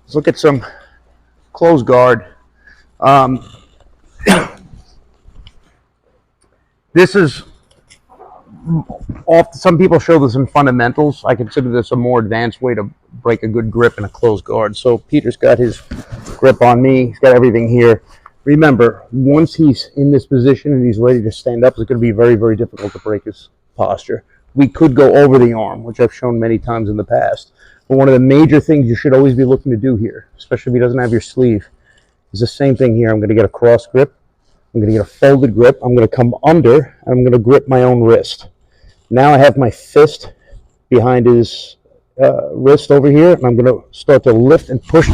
Let's look at some closed guard. This is some people show this in fundamentals. I consider this a more advanced way to break a good grip in a closed guard. So Peter's got his grip on me. He's got everything here. Remember, once he's in this position and he's ready to stand up, it's going to be very, very difficult to break his posture. We could go over the arm, which I've shown many times in the past. But one of the major things you should always be looking to do here, especially if he doesn't have your sleeve, is the same thing here. I'm going to get a cross grip. I'm going to get a folded grip. I'm going to come under, and I'm going to grip my own wrist. Now I have my fist behind his wrist over here, and I'm going to start to lift and push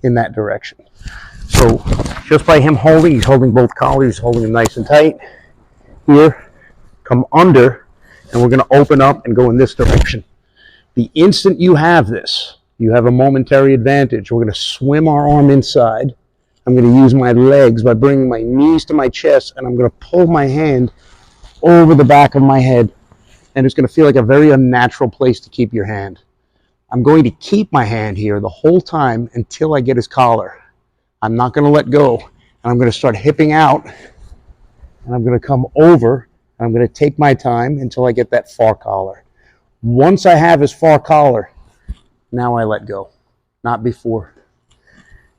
in that direction. So just by him holding, he's holding both collars, he's holding them nice and tight. Here, come under, and we're going to open up and go in this direction. The instant you have this, you have a momentary advantage. We're going to swim our arm inside. I'm going to use my legs by bringing my knees to my chest, and I'm going to pull my hand over the back of my head. And it's going to feel like a very unnatural place to keep your hand. I'm going to keep my hand here the whole time until I get his collar. I'm not going to let go. And I'm going to start hipping out. And I'm going to come over. And I'm going to take my time until I get that far collar. Once I have his far collar, now I let go. Not before.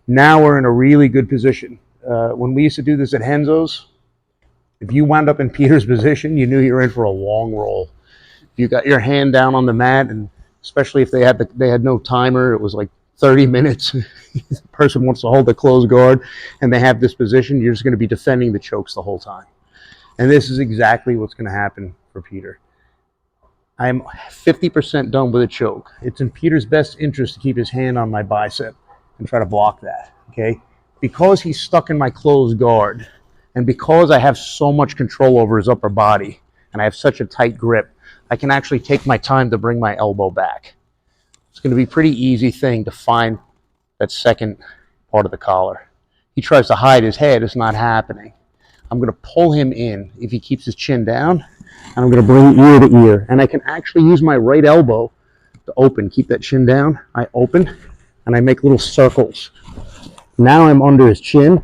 Now we're in a really good position. When we used to do this at Henzo's, if you wound up in Peter's position, you knew you were in for a long roll. You got your hand down on the mat, and especially if they had no timer, it was like 30 minutes. The person wants to hold the closed guard, and they have this position. You're just going to be defending the chokes the whole time. And this is exactly what's going to happen for Peter. I am 50% done with a choke. It's in Peter's best interest to keep his hand on my bicep and try to block that. Okay, because he's stuck in my closed guard, and because I have so much control over his upper body, and I have such a tight grip, I can actually take my time to bring my elbow back. It's going to be a pretty easy thing to find that second part of the collar. He tries to hide his head. It's not happening. I'm going to pull him in if he keeps his chin down, and I'm going to bring ear to ear. And I can actually use my right elbow to open. Keep that chin down. I open, and I make little circles. Now I'm under his chin.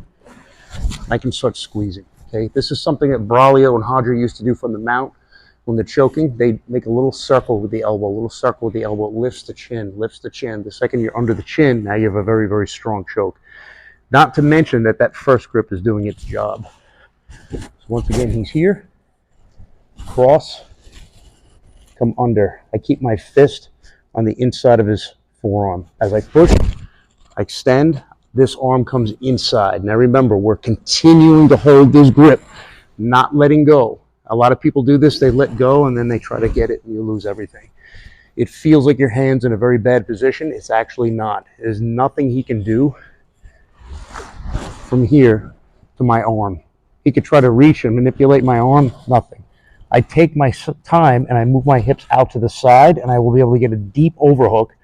I can start squeezing. Okay, this is something that Braulio and Hodger used to do from the mount. When they're choking, they make a little circle with the elbow, a little circle with the elbow, lifts the chin, lifts the chin. The second you're under the chin, now you have a very, very strong choke. Not to mention that that first grip is doing its job. So once again, he's here, cross, come under. I keep my fist on the inside of his forearm. As I push, I extend, this arm comes inside. Now remember, we're continuing to hold this grip, not letting go. A lot of people do this, they let go, and then they try to get it, and you lose everything. It feels like your hand's in a very bad position. It's actually not. There's nothing he can do from here to my arm. He could try to reach and manipulate my arm, nothing. I take my time, and I move my hips out to the side, and I will be able to get a deep overhook,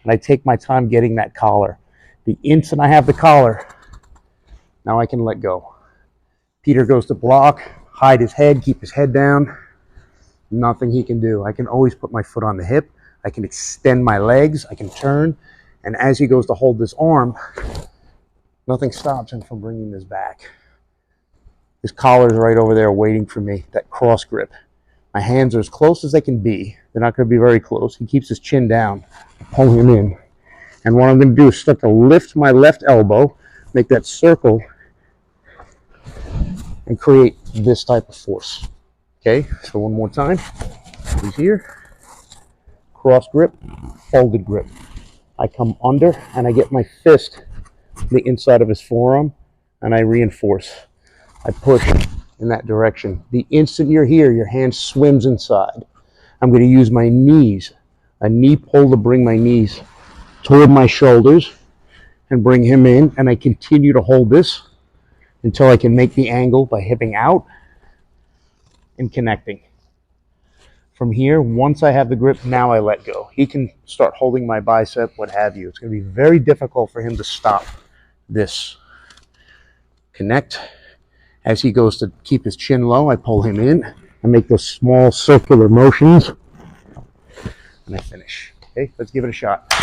and I take my time getting that collar. The instant I have the collar, now I can let go. Peter goes to block, hide his head, keep his head down. Nothing he can do. I can always put my foot on the hip. I can extend my legs. I can turn. And as he goes to hold this arm, nothing stops him from bringing this back. His collar's right over there waiting for me, that cross grip. My hands are as close as they can be. They're not going to be very close. He keeps his chin down. I pull him in. And what I'm going to do is start to lift my left elbow, make that circle, and create this type of force. Okay, so one more time. He's here. Cross grip, folded grip. I come under and I get my fist to the inside of his forearm and I reinforce. I push in that direction. The instant you're here, your hand swims inside. I'm going to use my knees, a knee pull to bring my knees toward my shoulders and bring him in, and I continue to hold this until I can make the angle by hipping out and connecting. From here, once I have the grip, now I let go. He can start holding my bicep, what have you. It's going to be very difficult for him to stop this. Connect. As he goes to keep his chin low, I pull him in. I make those small circular motions, and I finish. Okay, let's give it a shot.